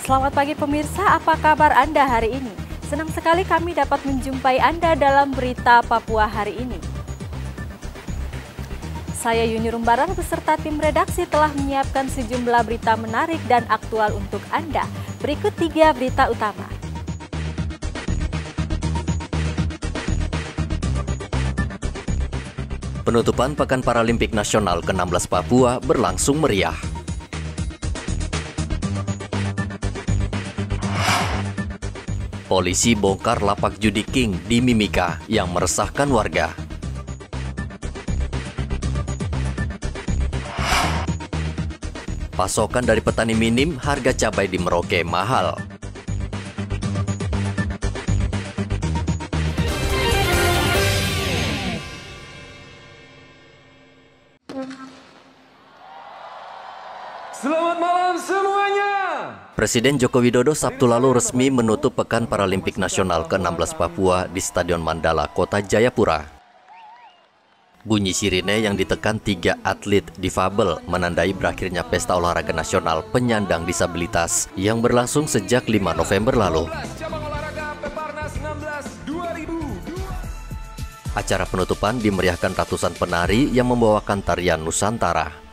Selamat pagi pemirsa, apa kabar Anda hari ini? Senang sekali kami dapat menjumpai Anda dalam berita Papua hari ini. Saya Yuni Rumbaran beserta tim redaksi telah menyiapkan sejumlah berita menarik dan aktual untuk Anda. Berikut 3 berita utama. Penutupan Pekan Paralimpik Nasional ke-16 Papua berlangsung meriah. Polisi bongkar lapak judi King di Mimika yang meresahkan warga. Pasokan dari petani minim, harga cabai di Merauke mahal. Selamat malam semuanya. Presiden Joko Widodo Sabtu lalu resmi menutup Pekan Paralimpik Nasional ke-16 Papua di Stadion Mandala, Kota Jayapura. Bunyi sirine yang ditekan 3 atlet difabel menandai berakhirnya Pesta Olahraga Nasional Penyandang Disabilitas yang berlangsung sejak 5 November lalu. Acara penutupan dimeriahkan ratusan penari yang membawakan tarian Nusantara.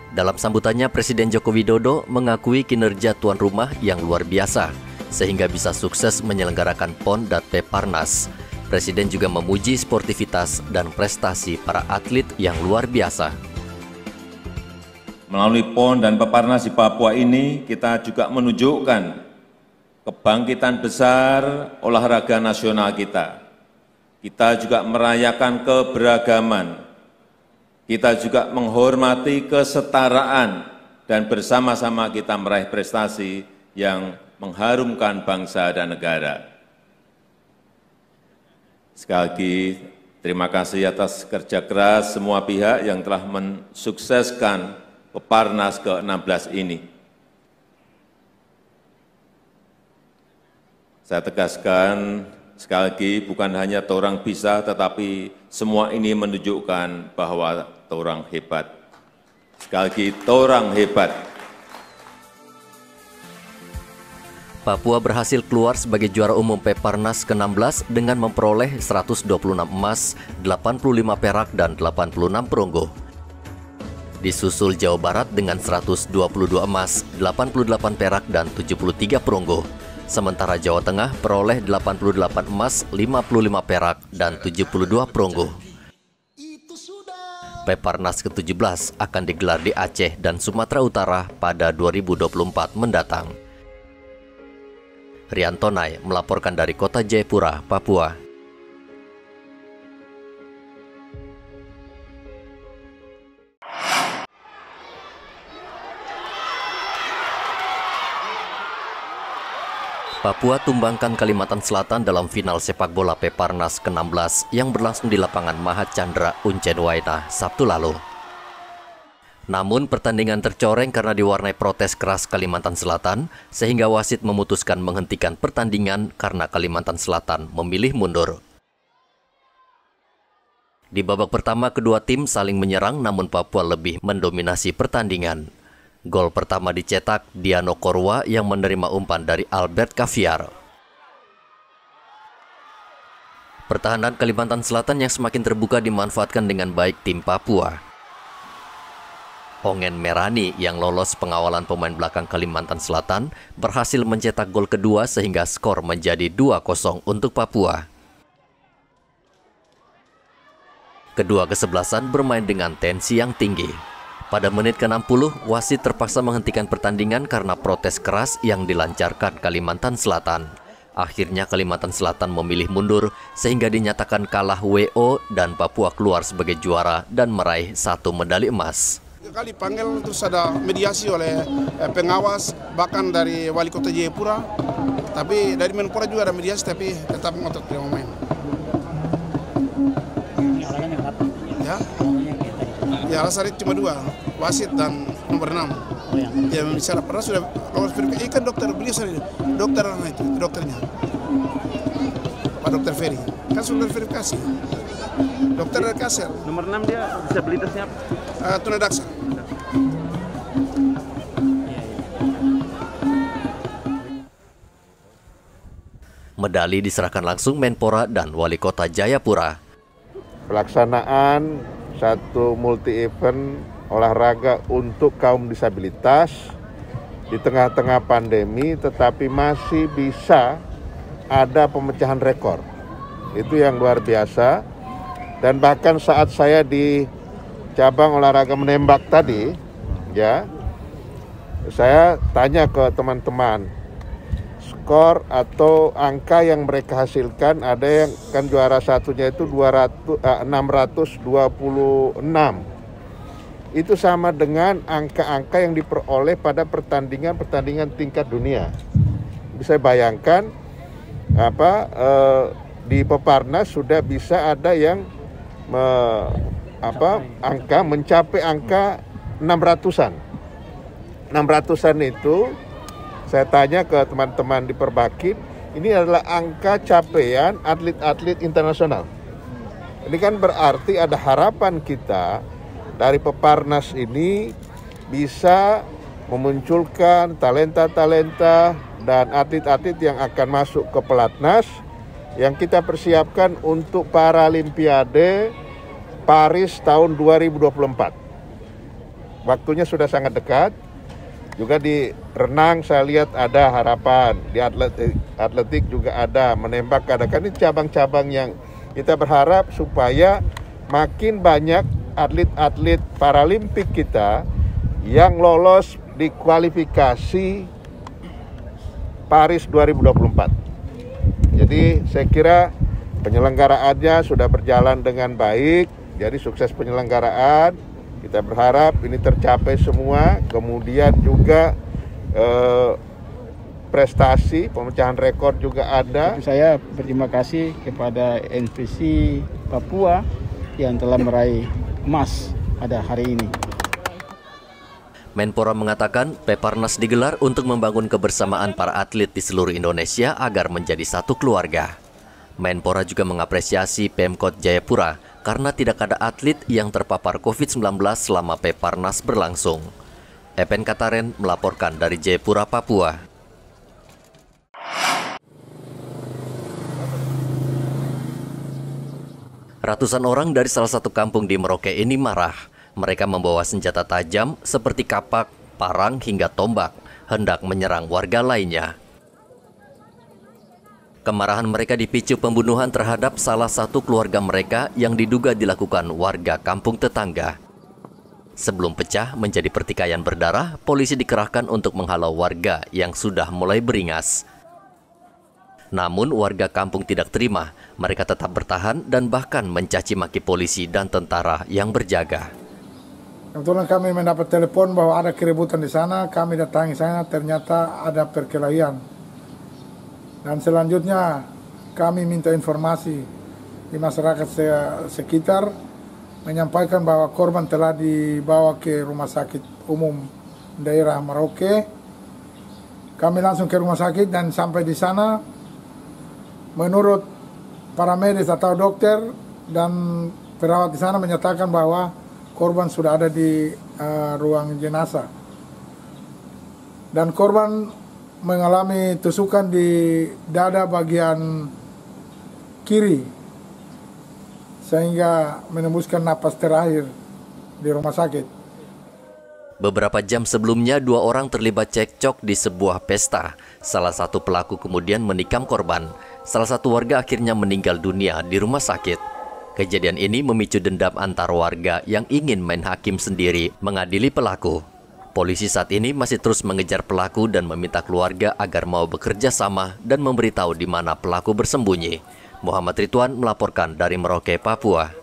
Dalam sambutannya, Presiden Joko Widodo mengakui kinerja tuan rumah yang luar biasa, sehingga bisa sukses menyelenggarakan PON dan Peparnas. Presiden juga memuji sportivitas dan prestasi para atlet yang luar biasa. Melalui PON dan Peparnas di Papua ini, kita juga menunjukkan kebangkitan besar olahraga nasional kita. Kita juga merayakan keberagaman. Kita juga menghormati kesetaraan dan bersama-sama kita meraih prestasi yang mengharumkan bangsa dan negara. Sekali lagi, terima kasih atas kerja keras semua pihak yang telah mensukseskan Peparnas ke-16 ini. Saya tegaskan sekali lagi, bukan hanya Torang bisa, tetapi semua ini menunjukkan bahwa Torang hebat. Sekali lagi, Torang hebat. Papua berhasil keluar sebagai juara umum Peparnas ke-16 dengan memperoleh 126 emas, 85 perak, dan 86 perunggu. Disusul Jawa Barat dengan 122 emas, 88 perak, dan 73 perunggu. Sementara Jawa Tengah peroleh 88 emas, 55 perak, dan 72 perunggu. Peparnas ke-17 akan digelar di Aceh dan Sumatera Utara pada 2024 mendatang. Riantonai melaporkan dari Kota Jayapura, Papua. Papua tumbangkan Kalimantan Selatan dalam final sepak bola Peparnas ke-16 yang berlangsung di lapangan Mahat Chandra, Uncen Waena, Sabtu lalu. Namun pertandingan tercoreng karena diwarnai protes keras Kalimantan Selatan, sehingga wasit memutuskan menghentikan pertandingan karena Kalimantan Selatan memilih mundur. Di babak pertama, kedua tim saling menyerang namun Papua lebih mendominasi pertandingan. Gol pertama dicetak Diano Korwa yang menerima umpan dari Albert Caviar. Pertahanan Kalimantan Selatan yang semakin terbuka dimanfaatkan dengan baik tim Papua. Ongen Merani yang lolos pengawalan pemain belakang Kalimantan Selatan berhasil mencetak gol kedua sehingga skor menjadi 2-0 untuk Papua. Kedua kesebelasan bermain dengan tensi yang tinggi. Pada menit ke-60, wasit terpaksa menghentikan pertandingan karena protes keras yang dilancarkan Kalimantan Selatan. Akhirnya Kalimantan Selatan memilih mundur sehingga dinyatakan kalah WO dan Papua keluar sebagai juara dan meraih 1 medali emas. Kali panggil terus ada mediasi oleh pengawas bahkan dari Wali Kota Jayapura, tapi dari Menpora juga ada mediasi tapi tetap ngotot tidak mau main. Ya alasannya cuma 2, wasit dan nomor 6. Ya misalnya pernah sudah lolos verifikasi, kan dokter beliau sendiri, dokter itu dokternya, Pak Dokter Ferry, kan sudah verifikasi. Dokter dari Kasel. Nomor 6 dia disabilitasnya apa? Tunadaksa. Medali diserahkan langsung Menpora dan Wali Kota Jayapura. Pelaksanaan satu multi-event olahraga untuk kaum disabilitas di tengah-tengah pandemi, tetapi masih bisa ada pemecahan rekor. Itu yang luar biasa. Dan bahkan saat saya di cabang olahraga menembak tadi, ya, saya tanya ke teman-teman, skor atau angka yang mereka hasilkan, ada yang kan juara satunya itu 626. Itu sama dengan angka-angka yang diperoleh pada pertandingan tingkat dunia. Bisa bayangkan di Peparnas sudah bisa ada yang mencapai angka 600-an. 600-an itu saya tanya ke teman-teman di Perbakin, ini adalah angka capaian atlet-atlet internasional. Ini kan berarti ada harapan kita dari Peparnas ini bisa memunculkan talenta-talenta dan atlet-atlet yang akan masuk ke Pelatnas yang kita persiapkan untuk Paralimpiade Paris tahun 2024. Waktunya sudah sangat dekat. Juga di renang saya lihat ada harapan, di atletik juga ada, menembak ada. Kan ini cabang-cabang yang kita berharap supaya makin banyak atlet-atlet Paralimpik kita yang lolos di kualifikasi Paris 2024. Jadi saya kira penyelenggaraannya sudah berjalan dengan baik, jadi sukses penyelenggaraan. Kita berharap ini tercapai semua, kemudian juga prestasi, pemecahan rekor juga ada. Saya berterima kasih kepada NPC Papua yang telah meraih emas pada hari ini. Menpora mengatakan Peparnas digelar untuk membangun kebersamaan para atlet di seluruh Indonesia agar menjadi satu keluarga. Menpora juga mengapresiasi Pemkot Jayapura karena tidak ada atlet yang terpapar COVID-19 selama Peparnas berlangsung. Epen Kataren melaporkan dari Jayapura, Papua. Ratusan orang dari salah satu kampung di Merauke ini marah. Mereka membawa senjata tajam seperti kapak, parang hingga tombak, hendak menyerang warga lainnya. Kemarahan mereka dipicu pembunuhan terhadap salah satu keluarga mereka yang diduga dilakukan warga kampung tetangga. Sebelum pecah menjadi pertikaian berdarah, polisi dikerahkan untuk menghalau warga yang sudah mulai beringas. Namun warga kampung tidak terima, mereka tetap bertahan dan bahkan mencaci maki polisi dan tentara yang berjaga. Kebetulan kami mendapat telepon bahwa ada keributan di sana, kami datangi sana, ternyata ada perkelahian. Dan selanjutnya kami minta informasi di masyarakat sekitar, menyampaikan bahwa korban telah dibawa ke rumah sakit umum daerah Merauke. Kami langsung ke rumah sakit dan sampai di sana, menurut para medis atau dokter dan perawat di sana menyatakan bahwa korban sudah ada di ruang jenazah. Dan korban mengalami tusukan di dada bagian kiri sehingga menembuskan napas terakhir di rumah sakit. Beberapa jam sebelumnya, 2 orang terlibat cekcok di sebuah pesta. Salah satu pelaku kemudian menikam korban. Salah satu warga akhirnya meninggal dunia di rumah sakit. Kejadian ini memicu dendam antar warga yang ingin main hakim sendiri mengadili pelaku. Polisi saat ini masih terus mengejar pelaku dan meminta keluarga agar mau bekerja sama dan memberitahu di mana pelaku bersembunyi. Muhammad Ridwan melaporkan dari Merauke, Papua.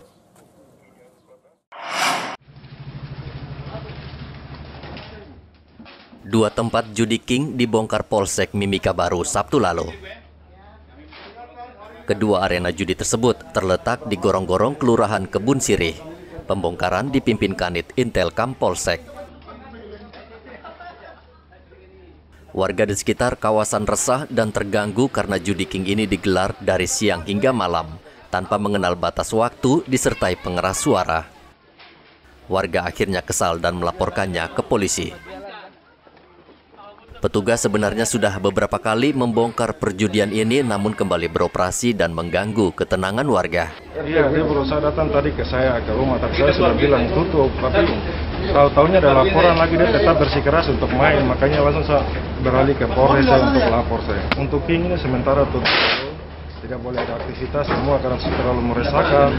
Dua tempat judi king dibongkar Polsek Mimika Baru Sabtu lalu. Kedua arena judi tersebut terletak di gorong-gorong Kelurahan Kebun Sirih. Pembongkaran dipimpin Kanit Intelkam Polsek. Warga di sekitar kawasan resah dan terganggu karena judi king ini digelar dari siang hingga malam, tanpa mengenal batas waktu disertai pengeras suara. Warga akhirnya kesal dan melaporkannya ke polisi. Petugas sebenarnya sudah beberapa kali membongkar perjudian ini namun kembali beroperasi dan mengganggu ketenangan warga. Iya, dia berusaha datang tadi ke saya, ke rumah, tapi saya sudah bilang tutup. Tapi tahu-tahunya ada laporan lagi, dia tetap bersikeras untuk main. Makanya langsung saya beralih ke Polres untuk lapor saya. Untuk King ini sementara tutup, tidak boleh ada aktivitas semua karena terlalu meresahkan.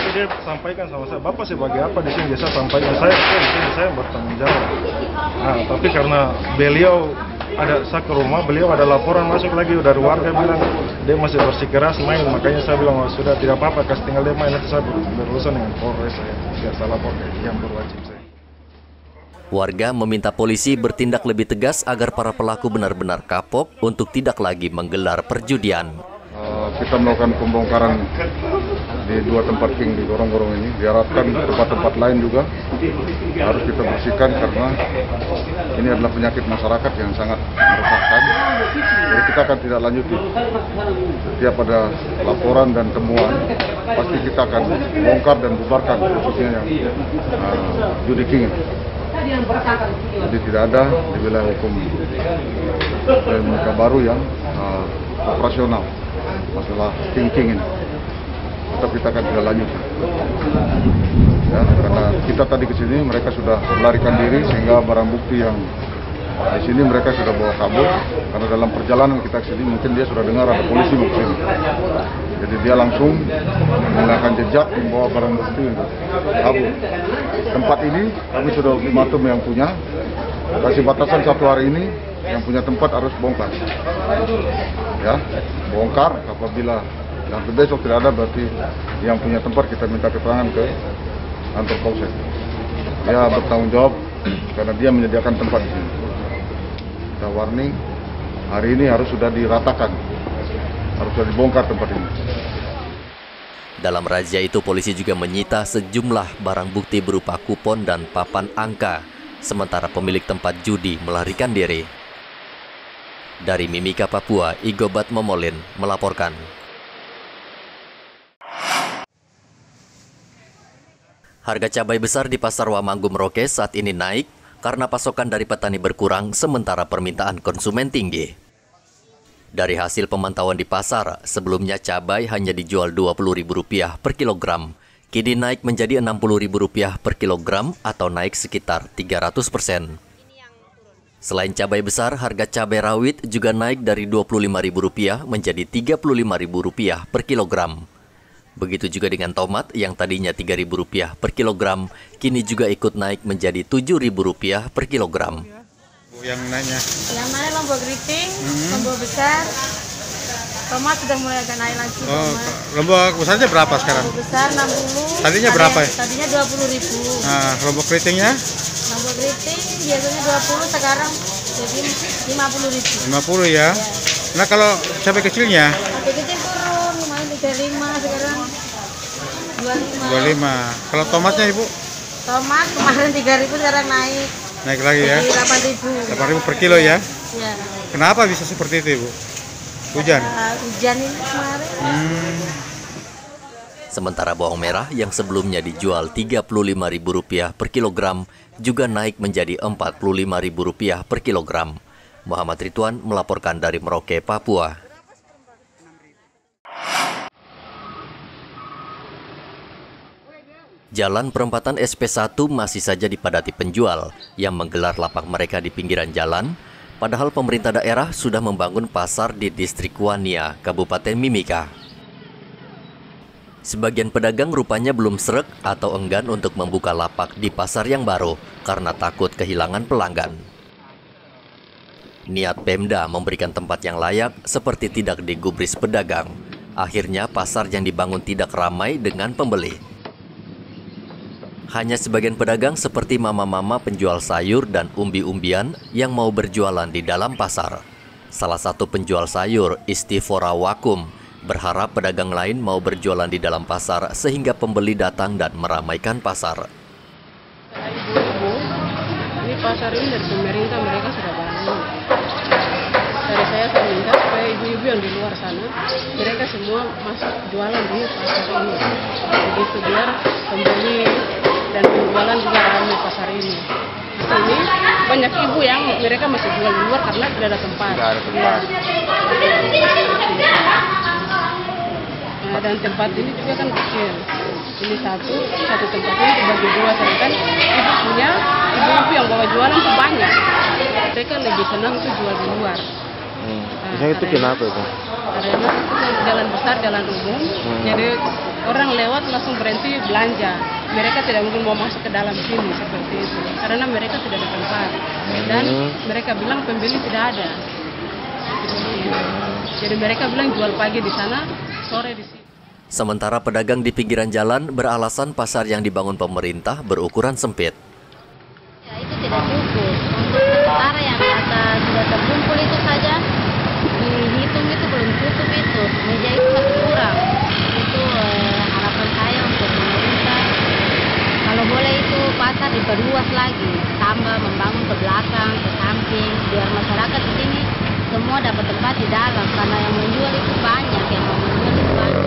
Tapi dia sampaikan sama saya, Bapak sebagai apa di sini? Dia sampaikan saya di sini saya bertanggung jawab. Nah, tapi karena beliau saya ke rumah, beliau ada laporan masuk lagi dari warga bilang dia masih bersikeras main, makanya saya bilang oh, sudah tidak apa-apa, kasih tinggal dia main, nanti saya berurusan dengan Polres, saya biar saya lapor yang berwajib saya. Warga meminta polisi bertindak lebih tegas agar para pelaku benar-benar kapok untuk tidak lagi menggelar perjudian. Kita melakukan pembongkaran di 2 tempat King di gorong-gorong ini. Diharapkan tempat-tempat lain juga harus kita bersihkan karena ini adalah penyakit masyarakat yang sangat meresahkan. Jadi kita akan tidak lanjuti. Setiap ada laporan dan temuan, pasti kita akan bongkar dan bubarkan khususnya yang judi King. Jadi tidak ada di wilayah hukum Merdeka Baru yang operasional masalah King ini. Tetap kita akan tidak lanjut. Ya, karena kita tadi ke sini mereka sudah melarikan diri sehingga barang bukti yang di sini mereka sudah bawa kabur. Karena dalam perjalanan kita ke sini mungkin dia sudah dengar ada polisi mau ke sini. Jadi dia langsung meninggalkan jejak membawa barang bukti untuk kabur. Tempat ini kami sudah ultimatum yang punya, kasih batasan 1 hari ini yang punya tempat harus bongkar. Ya, bongkar apabila sampai besok tidak ada berarti yang punya tempat kita minta keterangan ke kantor polsek. Dia bertanggung jawab karena dia menyediakan tempat di sini. Kita warning hari ini harus sudah diratakan, harus sudah dibongkar tempat ini. Dalam razia itu polisi juga menyita sejumlah barang bukti berupa kupon dan papan angka, sementara pemilik tempat judi melarikan diri. Dari Mimika, Papua, Igobat Momolin melaporkan. Harga cabai besar di Pasar Wamanggu Merauke saat ini naik karena pasokan dari petani berkurang sementara permintaan konsumen tinggi. Dari hasil pemantauan di pasar, sebelumnya cabai hanya dijual Rp20.000 per kilogram, kini naik menjadi Rp60.000 per kilogram atau naik sekitar 300%. Selain cabai besar, harga cabai rawit juga naik dari Rp25.000 menjadi Rp35.000 per kilogram. Begitu juga dengan tomat yang tadinya Rp3.000 per kilogram, kini juga ikut naik menjadi Rp7.000 per kilogram. Yang nanya? Yang naik lombok keriting, lombok besar, tomat sudah mulai agak naik lagi. Lombok besarnya berapa sekarang? Lombok besar 60. Tadinya berapa ya? Tadinya Rp20.000. Nah, lombok keritingnya? Lombok keriting biasanya 20, sekarang jadi Rp50.000. 50 ya? Nah, kalau cabai kecilnya? Cabai kecil turun, lumayan 35, sekarang 25. Kalau tomatnya Ibu? Tomat kemarin 3.000, sekarang naik. Naik lagi ya? Jadi 8.000. 8.000 per kilo ya? Ya. Kenapa bisa seperti itu Ibu? Hujan? Hujan ini kemarin. Sementara bawang merah yang sebelumnya dijual Rp35.000 per kilogram juga naik menjadi Rp45.000 per kilogram. Muhammad Ridwan melaporkan dari Merauke, Papua. Jalan perempatan SP1 masih saja dipadati penjual yang menggelar lapak mereka di pinggiran jalan, padahal pemerintah daerah sudah membangun pasar di distrik Wania, Kabupaten Mimika. Sebagian pedagang rupanya belum sreg atau enggan untuk membuka lapak di pasar yang baru karena takut kehilangan pelanggan. Niat Pemda memberikan tempat yang layak seperti tidak digubris pedagang. Akhirnya pasar yang dibangun tidak ramai dengan pembeli. Hanya sebagian pedagang seperti mama-mama penjual sayur dan umbi-umbian yang mau berjualan di dalam pasar. Salah satu penjual sayur, Istifora Wakum, berharap pedagang lain mau berjualan di dalam pasar sehingga pembeli datang dan meramaikan pasar. Ibu-ibu, ini pasar ini dari pemerintah mereka sudah bangun. Dari saya minta supaya ibu-ibu yang di luar sana, mereka semua masuk jualan di pasar ini. Begitu biar pembeli dan penjualan juga ramai pasar ini. sini banyak ibu yang mereka masih jual di luar karena tidak ada tempat. Tidak ada tempat. Nah, dan tempat ini juga kan kecil. Ini satu tempat ini dibagi dua, sedangkan ibu-ibu yang bawa jualan tuh banyak. Mereka lebih senang tuh jual di luar. Nah, itu kenapa itu? Karena itu kan jalan besar, jalan umum, jadi orang lewat langsung berhenti belanja. Mereka tidak mungkin mau masuk ke dalam sini seperti itu, karena mereka tidak ada tempat. Dan mereka bilang pembeli tidak ada. Jadi mereka bilang jual pagi di sana, sore di sini. Sementara pedagang di pinggiran jalan beralasan pasar yang dibangun pemerintah berukuran sempit. Ya, itu tidak cukup. Untuk sementara yang kata sudah terkumpul itu saja, dihitung itu belum cukup itu. Meja itu masih kurang. Itu harapan saya untuk pemerintah. Kalau boleh itu pasar diperluas lagi, tambah membangun ke belakang, ke samping, biar masyarakat di sini semua dapat tempat di dalam. Karena yang menjual itu banyak, yang mau menjual itu banyak.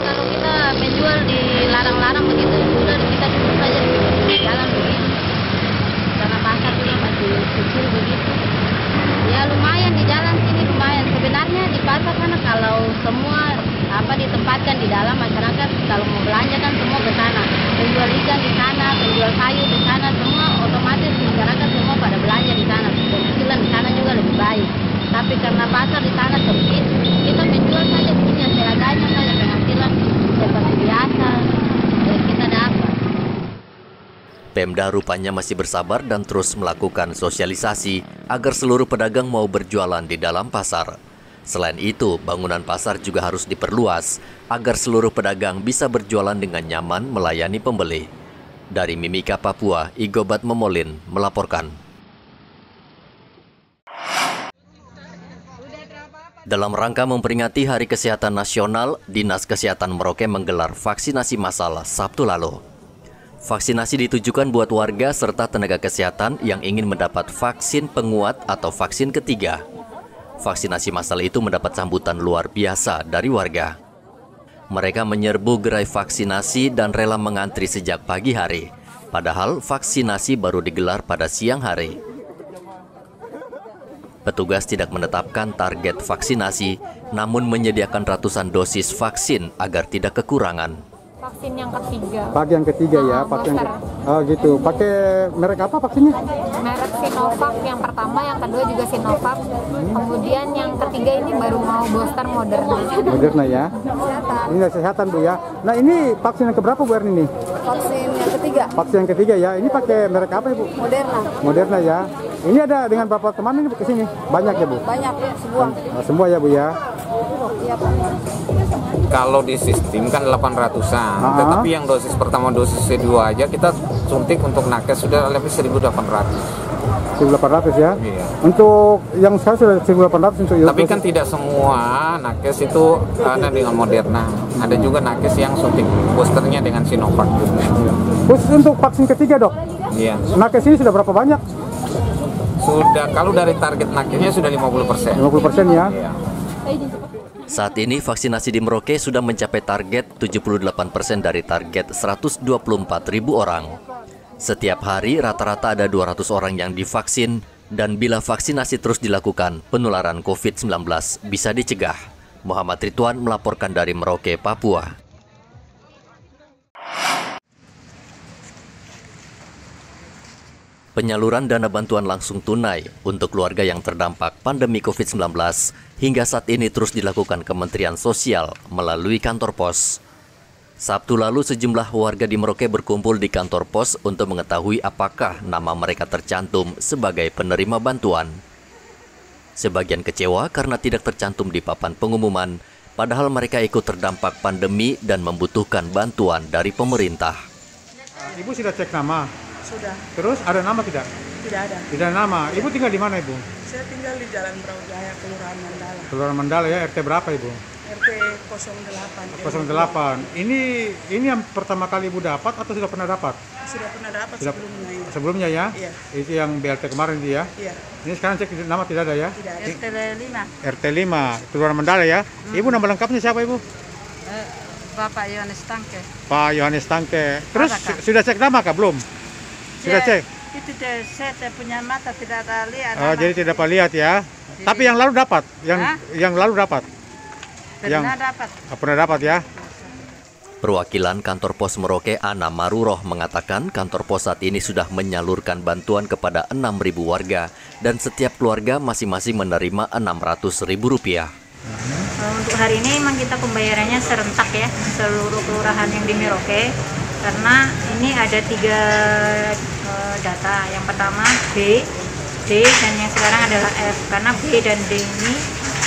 Kalau kita menjual di larang-larang begitu, sudah kita duduk saja di jalan begini. Karena pasar juga masih kecil begitu. Ya lumayan di jalan sini lumayan. Sebenarnya di pasar sana kalau semua ditempatkan di dalam, masyarakat kalau mau belanja kan semua ke sana. Penjual ikan di sana, penjual sayur di sana, semua otomatis masyarakat semua pada belanja di sana. Penghasilan di sana juga lebih baik. Tapi karena pasar di sana sempit, kita menjual saja begini seadanya saja, penghasilan seperti biasa yang kita dapat. Pemda rupanya masih bersabar dan terus melakukan sosialisasi agar seluruh pedagang mau berjualan di dalam pasar. Selain itu, bangunan pasar juga harus diperluas agar seluruh pedagang bisa berjualan dengan nyaman melayani pembeli. Dari Mimika, Papua, Igobat Memolin melaporkan. Dalam rangka memperingati Hari Kesehatan Nasional, Dinas Kesehatan Merauke menggelar vaksinasi massal Sabtu lalu. Vaksinasi ditujukan buat warga serta tenaga kesehatan yang ingin mendapat vaksin penguat atau vaksin ketiga. Vaksinasi massal itu mendapat sambutan luar biasa dari warga. Mereka menyerbu gerai vaksinasi dan rela mengantri sejak pagi hari. Padahal vaksinasi baru digelar pada siang hari. Petugas tidak menetapkan target vaksinasi, namun menyediakan ratusan dosis vaksin agar tidak kekurangan. Vaksin yang ketiga. Vaksin yang ketiga ya, vaksin gitu. Pakai merek apa vaksinnya? Merek Sinovac yang pertama, yang kedua juga Sinovac. Kemudian yang ketiga ini baru mau booster Moderna. Moderna ya. Kesehatan. Ini kesehatan Bu ya. Nah ini vaksin yang keberapa Bu Erni nih? Vaksin yang ketiga. Vaksin yang ketiga ya. Ini pakai merek apa Ibu? Moderna. Moderna ya. Ini ada dengan berapa teman ini ke sini? Banyak ya Bu? Banyak ya, semua. Semua ya Bu ya. Iya Pak. Kalau di sistem kan 800-an, tetapi yang dosis pertama, dosis kedua aja kita suntik untuk nakes sudah lebih 1.800. 1.800 ya? Iya. Untuk yang sekarang sudah 1.800 untuk tapi kan tidak semua nakes itu ada dengan Moderna. Ada juga nakes yang suntik boosternya dengan Sinovac. Khusus untuk vaksin ketiga dok? Iya. Nakes ini sudah berapa banyak? Sudah, kalau dari target nakesnya sudah 50%. 50% ya? Iya. Saat ini vaksinasi di Merauke sudah mencapai target 78% dari target 124.000 orang. Setiap hari rata-rata ada 200 orang yang divaksin dan bila vaksinasi terus dilakukan, penularan COVID-19 bisa dicegah. Muhammad Ridwan melaporkan dari Merauke, Papua. Penyaluran dana bantuan langsung tunai untuk keluarga yang terdampak pandemi COVID-19 hingga saat ini terus dilakukan Kementerian Sosial melalui kantor pos. Sabtu lalu sejumlah warga di Merauke berkumpul di kantor pos untuk mengetahui apakah nama mereka tercantum sebagai penerima bantuan. Sebagian kecewa karena tidak tercantum di papan pengumuman, padahal mereka ikut terdampak pandemi dan membutuhkan bantuan dari pemerintah. Ibu sudah cek nama? Sudah. Terus ada nama tidak? Tidak ada. Tidak ada nama. Ibu tinggal di mana Ibu? Saya tinggal di Jalan Brawijaya, Kelurahan Mandala. Kelurahan Mandala ya, RT berapa Ibu? RT 08. 08. Ini yang pertama kali Ibu dapat atau sudah pernah dapat? Sudah pernah dapat sebelumnya. Ya. Sebelumnya ya? Iya. Itu yang BLT kemarin itu ya? Iya. Ini sekarang cek nama tidak ada ya? Tidak. RT 5. RT 5, Kelurahan Mandala ya? Ibu nama lengkapnya siapa Ibu? Bapak Yohanes Tangke. Pak Yohanes Tangke. Terus sudah cek nama kah belum? Sudah cek? Itu saya punya mata tidak ada lihat. Oh, jadi tidak dapat lihat ya. Jadi, tapi yang lalu dapat, yang lalu dapat. Pernah dapat ya. Perwakilan kantor pos Merauke Ana Maruroh mengatakan kantor pos saat ini sudah menyalurkan bantuan kepada 6.000 warga dan setiap keluarga masing-masing menerima Rp600.000. Untuk hari ini memang kita pembayarannya serentak ya, seluruh kelurahan yang di Merauke, karena ini ada 3 data. Yang pertama B, D, dan yang sekarang adalah F. Karena B dan D ini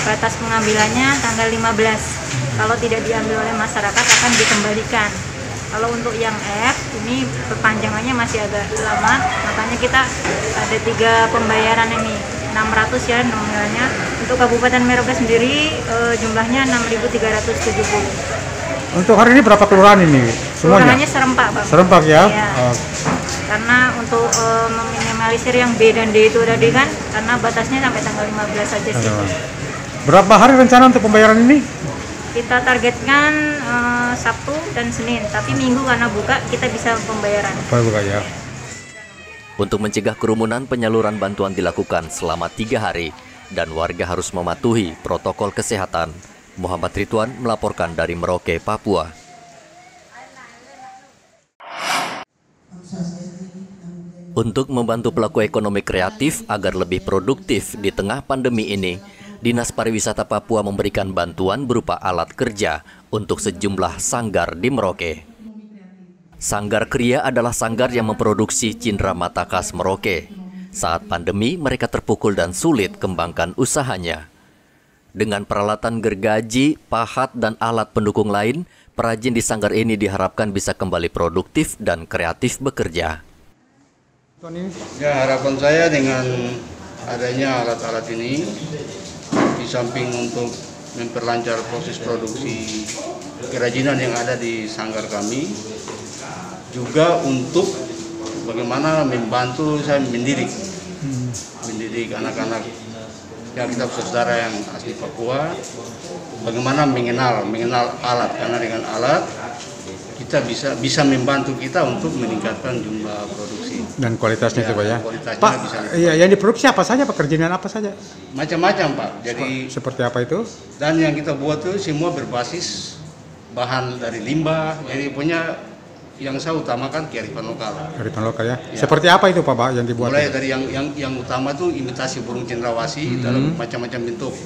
batas pengambilannya tanggal 15. Kalau tidak diambil oleh masyarakat akan dikembalikan. Kalau untuk yang F ini perpanjangannya masih agak lama, makanya kita ada 3 pembayaran ini. 600 ya nominalnya. Untuk Kabupaten Merauke sendiri jumlahnya 6.370. Untuk hari ini berapa kelurahan ini? Semuanya? Kelurahannya serempak, Bang. Serempak ya? Ya. Karena untuk meminimalisir yang B dan D itu tadi kan, karena batasnya sampai tanggal 15 saja sih. Berapa hari rencana untuk pembayaran ini? Kita targetkan Sabtu dan Senin, tapi Minggu karena buka kita bisa pembayaran. Buka ya. Untuk mencegah kerumunan, penyaluran bantuan dilakukan selama 3 hari dan warga harus mematuhi protokol kesehatan. Muhammad Ridwan melaporkan dari Merauke, Papua. Untuk membantu pelaku ekonomi kreatif agar lebih produktif di tengah pandemi ini, Dinas Pariwisata Papua memberikan bantuan berupa alat kerja untuk sejumlah sanggar di Merauke. Sanggar Kria adalah sanggar yang memproduksi cindramata khas Merauke. Saat pandemi, mereka terpukul dan sulit kembangkan usahanya. Dengan peralatan gergaji, pahat, dan alat pendukung lain, perajin di sanggar ini diharapkan bisa kembali produktif dan kreatif bekerja. Ya, harapan saya dengan adanya alat-alat ini, di samping untuk memperlancar proses produksi kerajinan yang ada di sanggar kami, juga untuk bagaimana membantu saya mendidik anak-anak ya kita saudara yang asli Papua, bagaimana mengenal alat, karena dengan alat kita bisa membantu kita untuk meningkatkan jumlah produksi dan kualitasnya ya, Pak ya. Pak, iya, yang diproduksi apa saja, pekerjaan apa saja? Macam-macam Pak. Jadi seperti apa itu? Dan yang kita buat itu semua berbasis bahan dari limbah. Jadi punya yang saya utamakan kearifan lokal. Kearifan lokal ya. Seperti apa itu Pak yang dibuat? Mulai dari yang utama itu imitasi burung cendrawasih dalam macam-macam bentuk.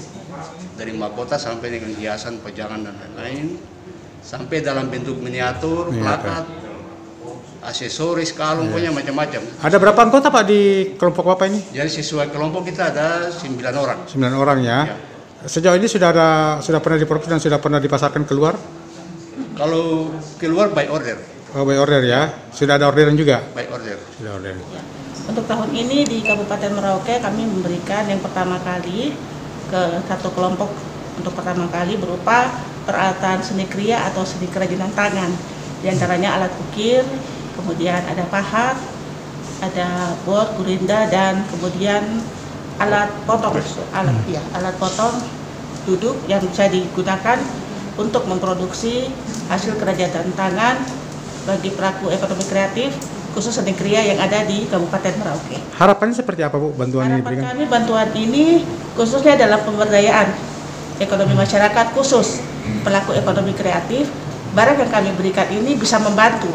Dari mahkota sampai dengan hiasan, pajangan dan lain-lain. Sampai dalam bentuk miniatur, plakat, aksesoris, kalung, punya macam-macam. Ada berapa anggota Pak di kelompok Bapak ini? Jadi sesuai kelompok kita ada 9 orang. 9 orang ya. Sejauh ini sudah pernah diproduksi dan sudah pernah dipasarkan keluar? Kalau keluar by order. Oh, by order ya. Sudah ada orderan juga? By order. Sudah order. Untuk tahun ini di Kabupaten Merauke kami memberikan yang pertama kali ke satu kelompok untuk pertama kali berupa peralatan seni kria atau seni kerajinan tangan. Di antaranya alat ukir, kemudian ada pahat, ada bot, gurinda, dan kemudian alat potong, alat potong duduk yang bisa digunakan untuk memproduksi hasil kerajinan tangan bagi pelaku ekonomi kreatif khusus seni kria yang ada di Kabupaten Merauke. Harapannya seperti apa Bu bantuan ini? Harapan kami bantuan ini khususnya dalam pemberdayaan ekonomi masyarakat khusus pelaku ekonomi kreatif. Barang yang kami berikan ini bisa membantu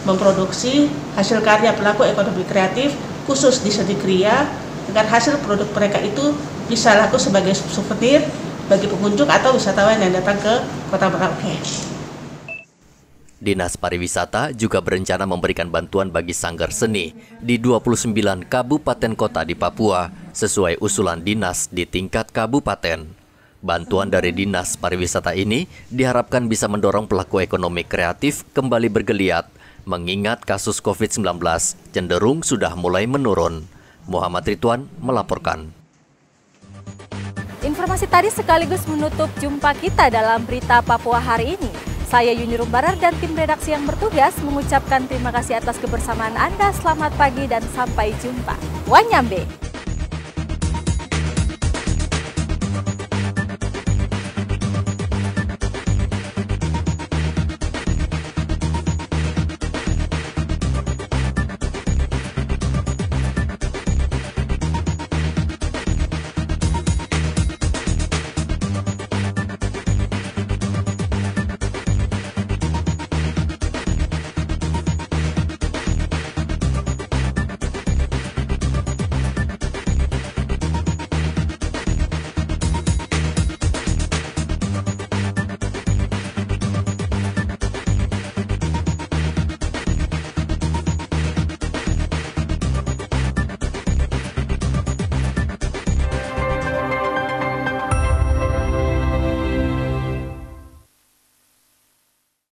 memproduksi hasil karya pelaku ekonomi kreatif khusus di seni kria, dengan hasil produk mereka itu bisa laku sebagai souvenir bagi pengunjung atau wisatawan yang datang ke Kota Merauke. Dinas Pariwisata juga berencana memberikan bantuan bagi sanggar seni di 29 kabupaten kota di Papua sesuai usulan dinas di tingkat kabupaten. Bantuan dari Dinas Pariwisata ini diharapkan bisa mendorong pelaku ekonomi kreatif kembali bergeliat, mengingat kasus COVID-19 cenderung sudah mulai menurun. Muhammad Ridwan melaporkan. Informasi tadi sekaligus menutup jumpa kita dalam Berita Papua hari ini. Saya Yuni Rumbarar dan tim redaksi yang bertugas mengucapkan terima kasih atas kebersamaan Anda. Selamat pagi dan sampai jumpa. Wanyambe.